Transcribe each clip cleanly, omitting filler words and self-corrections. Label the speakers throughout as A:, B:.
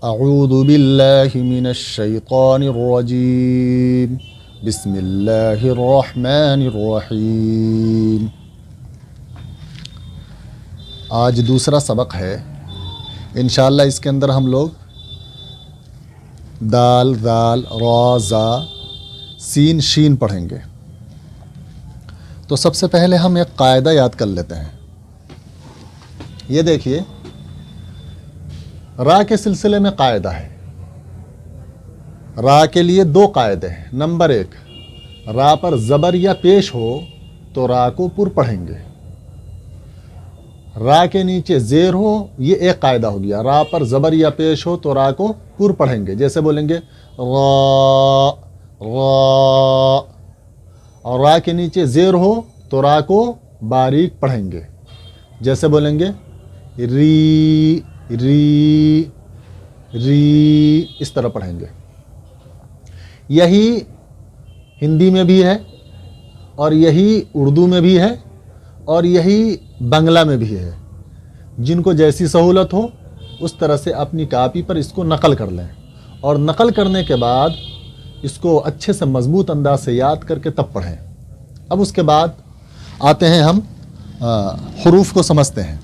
A: اعوذ باللہ من الشیطان الرجیم بسم اللہ الرحمن الرحیم۔ آج دوسرا سبق ہے، انشاءاللہ اس کے اندر ہم لوگ دال، ذال، را، زا، سین، شین پڑھیں گے۔ تو سب سے پہلے ہم ایک قاعدہ یاد کر لیتے ہیں۔ یہ دیکھیے، را کے سلسلے میں قاعدہ ہے۔ را کے لیے دو قاعدے ہیں۔ نمبر 1، را پر زبر یا پیش ہو تو را کو پر پڑھیں گے۔ را کے نیچے زیر ہو، یہ ایک قاعدہ ہو گیا، را پر زبر یا پیش ہو تو را کو پر پڑھیں گے۔ جیسے بولیں گے را، را، اور را کے نیچے زیر ہو تو را کو باریک پڑھیں گے۔ جیسے بولیں گے ری، ری، ری، اس طرح پڑھیں گے۔ یہی ہندی میں بھی ہے، اور یہی اردو میں بھی ہے، اور یہی بنگلہ میں بھی ہے۔ جن کو جیسی سہولت ہو اس طرح سے اپنی کاپی پر اس کو نقل کر لیں، اور نقل کرنے کے بعد اس کو اچھے سے مضبوط انداز سے یاد کر کے تب پڑھیں۔ اب اس کے بعد آتے ہیں ہم حروف کو سمجھتے ہیں۔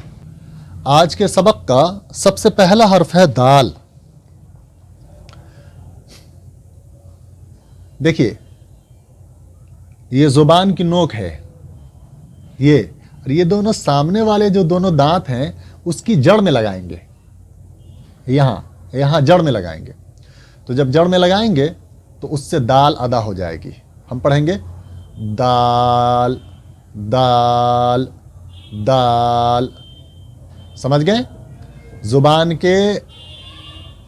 A: آج کے سبق کا سب سے پہلا حرف ہے دال۔ دیکھیے، یہ زبان کی نوک ہے، یہ دونوں سامنے والے جو دونوں دانت ہیں اس کی جڑ میں لگائیں گے۔ یہاں جڑ میں لگائیں گے۔ تو جب جڑ میں لگائیں گے تو اس سے دال ادا ہو جائے گی۔ ہم پڑھیں گے دال، دال، دال۔ سمجھ گئے؟ زبان کے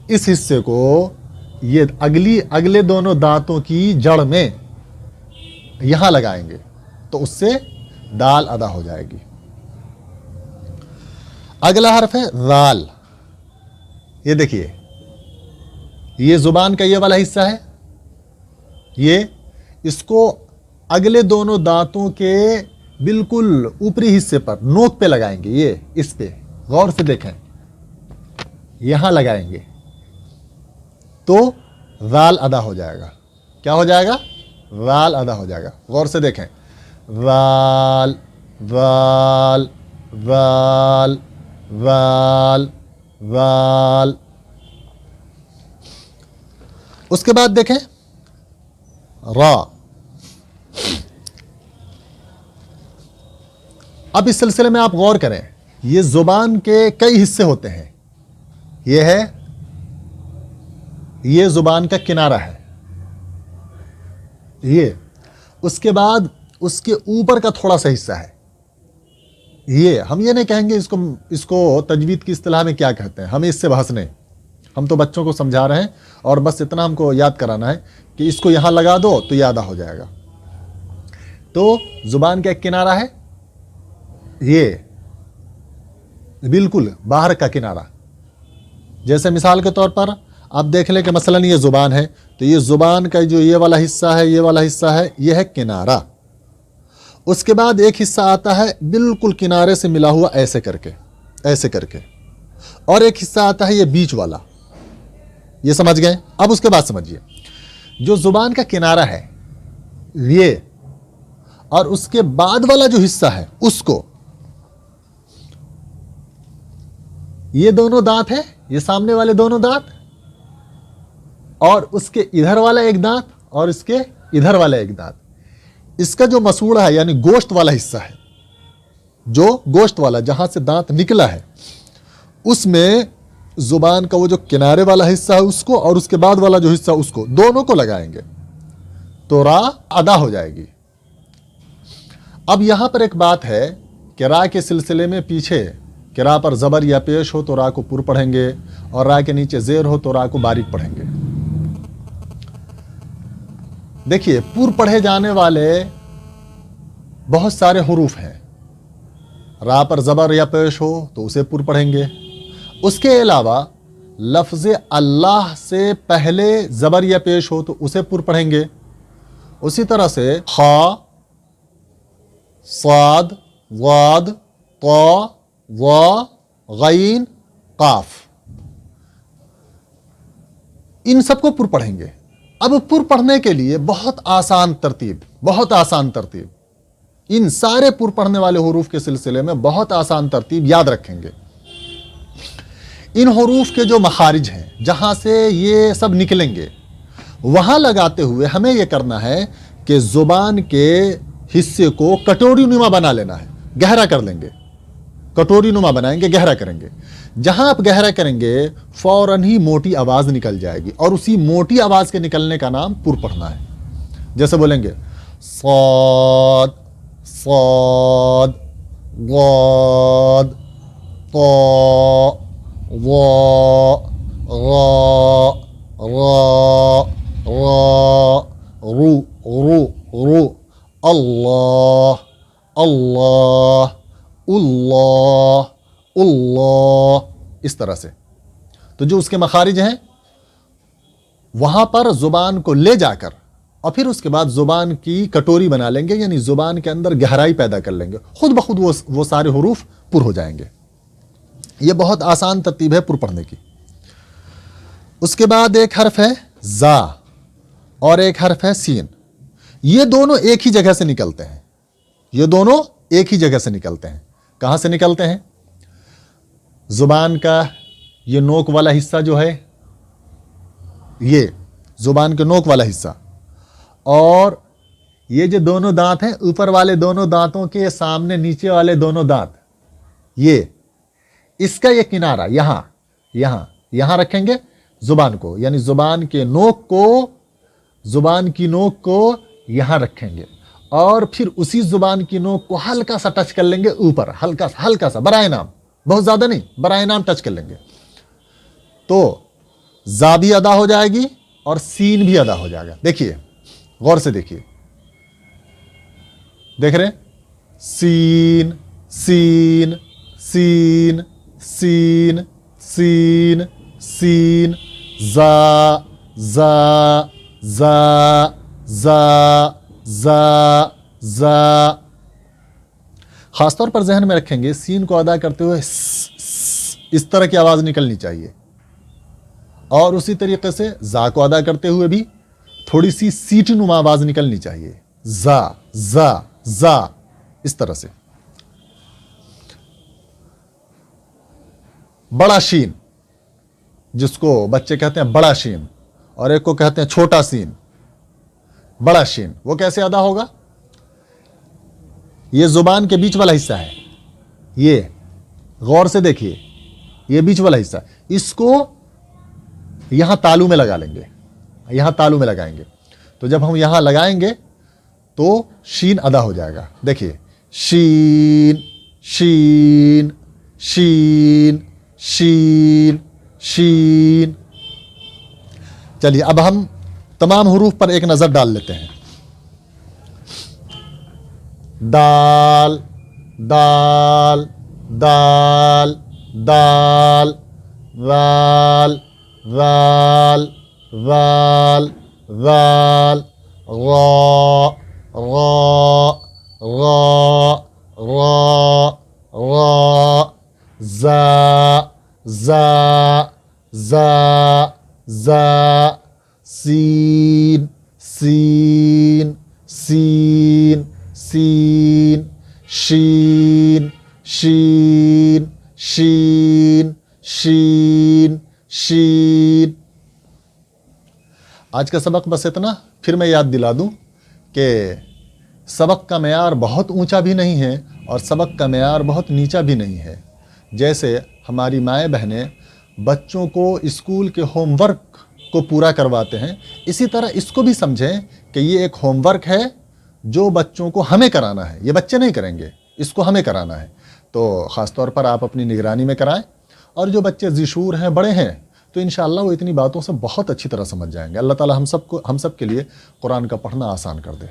A: اس حصے کو یہ اگلے دونوں دانتوں کی جڑ میں یہاں لگائیں گے تو اس سے دال ادا ہو جائے گی۔ اگلا حرف ہے ذال۔ یہ دیکھیے، یہ زبان کا یہ والا حصہ ہے، اس کو اگلے دونوں دانتوں کے بالکل اوپری حصے پر، نوک پہ لگائیں گے۔ اس پہ غور سے دیکھیں، یہاں لگائیں گے تو ذال ادا ہو جائے گا۔ کیا ہو جائے گا؟ ذال ادا ہو جائے گا۔ غور سے دیکھیں، ذال، ذال، ذال، ذال، ذال۔ اس کے بعد دیکھیں را۔ اب اس سلسلے میں آپ غور کریں، یہ زبان کے کئی حصے ہوتے ہیں۔ یہ زبان کا کنارہ ہے۔ اس کے بعد اس کے اوپر کا تھوڑا سا حصہ ہے۔ ہم یہ نہیں کہیں گے اس کو تجوید کی اصطلاح میں کیا کہتے ہیں، ہمیں اس سے بحث نہیں۔ ہم تو بچوں کو سمجھا رہے ہیں، اور بس اتنا ہم کو یاد کرانا ہے کہ اس کو یہاں لگا دو تو یہ ادا ہو جائے گا۔ تو زبان کا ایک کنارہ ہے، بالکل باہر کا کنارہ۔ جیسے مثال کے طور پر آپ دیکھ لیں کہ مثلاً یہ زبان ہے، تو یہ زبان کا جو یہ والا حصہ ہے، یہ ہے کنارہ۔ اس کے بعد ایک حصہ آتا ہے بالکل کنارے سے ملا ہوا، ایسے کر کے، اور ایک حصہ آتا ہے یہ بیچ والا۔ یہ سمجھ گئے؟ اب اس کے بعد سمجھیے، جو زبان کا کنارہ ہے اور اس کے بعد والا جو حصہ ہے اس کو، یہ دونوں دانت ہے، یہ سامنے والے دونوں دانت، اور اس کے ادھر والا ایک دانت، اور اس کے ادھر والا ایک دانت، اس کا جو مسوڑا ہے یعنی گوشت والا حصہ ہے، جو گوشت والا جہاں سے دانت نکلا ہے، اس میں زبان کا وہ جو کنارے والا حصہ ہے اس کو، اور اس کے بعد والا جو حصہ اس کو، دونوں کو لگائیں گے تو را ادا ہو جائے گی۔ اب یہاں پر ایک بات ہے کہ را کے سلسلے میں پیچھے کہ را پر زبر یا پیش ہو تو را کو پر پڑھیں گے، اور را کے نیچے زیر ہو تو را کو باریک پڑھیں گے۔ دیکھیے، پر پڑھے جانے والے بہت سارے حروف ہیں۔ را پر زبر یا پیش ہو تو اسے پر پڑھیں گے۔ اس کے علاوہ لفظ اللہ سے پہلے زبر یا پیش ہو تو اسے پر پڑھیں گے۔ اسی طرح سے خا، صاد، ضاد، طا، ظا، غین، قاف۔ ان سب کو پر پڑھیں گے۔ اب پر پڑھنے کے لیے بہت آسان ترتیب، ان سارے پر پڑھنے والے حروف کے سلسلے میں بہت آسان ترتیب یاد رکھیں گے۔ ان حروف کے جو مخارج ہیں، جہاں سے یہ سب نکلیں گے، وہاں لگاتے ہوئے ہمیں یہ کرنا ہے کہ زبان کے حصے کو کٹوری نما بنا لینا ہے، گہرا کر لیں گے، کٹوری نما بنائیں گے، گہرا کریں گے۔ جہاں آپ گہرا کریں گے فوراً ہی موٹی آواز نکل جائے گی، اور اسی موٹی آواز کے نکلنے کا نام پر پڑھنا ہے۔ جیسے بولیں گے صاد صاد ضاد طا ظا را را را رو رو رو اللہ اللہ اللہ اللہ، اس طرح سے۔ تو جو اس کے مخارج ہیں وہاں پر زبان کو لے جا کر اور پھر اس کے بعد زبان کی کٹوری بنا لیں گے، یعنی زبان کے اندر گہرائی پیدا کر لیں گے، خود بخود وہ سارے حروف پر ہو جائیں گے۔ یہ بہت آسان ترتیب ہے پر پڑھنے کی۔ اس کے بعد ایک حرف ہے زا اور ایک حرف ہے سین۔ یہ دونوں ایک ہی جگہ سے نکلتے ہیں، یہ دونوں ایک ہی جگہ سے نکلتے ہیں۔ کہاں سے نکلتے ہیں؟ زبان کا یہ نوک والا حصہ جو ہے، یہ زبان کے نوک والا حصہ، اور یہ جو دونوں دانت ہیں، اوپر والے دونوں دانتوں کے سامنے نیچے والے دونوں دانت، یہ اس کا یہ کنارہ یہاں رکھیں گے زبان کو، یعنی زبان کی نوک کو یہاں رکھیں گے، اور پھر اسی زبان کی نوک کو ہلکا سا ٹچ کر لیں گے اوپر، ہلکا سا برائے نام، بہت زیادہ نہیں، برائے نام ٹچ کر لیں گے، تو زا بھی ادا ہو جائے گی اور سین بھی ادا ہو جائے گا۔ دیکھیے، غور سے دیکھیے، دیکھ رہے ہیں؟ سین سین سین سین سین سین، زا زا زا زا زا زا۔ خاص طور پر ذہن میں رکھیں گے، سین کو ادا کرتے ہوئے اس طرح کی آواز نکلنی چاہیے، اور اسی طریقے سے زا کو ادا کرتے ہوئے بھی تھوڑی سی سیٹی نما آواز نکلنی چاہیے، زا زا زا، اس طرح سے۔ بڑا شین، جس کو بچے کہتے ہیں بڑا شین، اور ایک کو کہتے ہیں چھوٹا سین، بڑا شین، وہ کیسے ادا ہوگا؟ یہ زبان کے بیچ والا حصہ ہے، یہ غور سے دیکھیے، یہ بیچ والا حصہ، اس کو یہاں تالو میں لگا لیں گے، یہاں تالو میں لگائیں گے، تو جب ہم یہاں لگائیں گے تو شین ادا ہو جائے گا۔ دیکھیے، شین شین شین شین شین۔ چلیے اب ہم تمام حروف پر ایک نظر ڈال لیتے ہیں۔ دال دال دال دال، ذال ذال ذال ذال، را را را را را، زا زا زا زا، سین سین سین سین، شین شین شین شین شین۔ آج کا سبق بس اتنا۔ پھر میں یاد دلا دوں کہ سبق کا معیار بہت اونچا بھی نہیں ہے اور سبق کا معیار بہت نیچا بھی نہیں ہے۔ جیسے ہماری مائیں بہنیں بچوں کو اسکول کے ہوم ورک کو پورا کرواتے ہیں، اسی طرح اس کو بھی سمجھیں کہ یہ ایک ہوم ورک ہے جو بچوں کو ہمیں کرانا ہے، یہ بچے نہیں کریں گے، اس کو ہمیں کرانا ہے۔ تو خاص طور پر آپ اپنی نگرانی میں کرائیں، اور جو بچے ذی شعور ہیں، بڑے ہیں، تو انشاءاللہ وہ اتنی باتوں سے بہت اچھی طرح سمجھ جائیں گے۔ اللہ تعالی ہم سب کے لیے قرآن کا پڑھنا آسان کر دے۔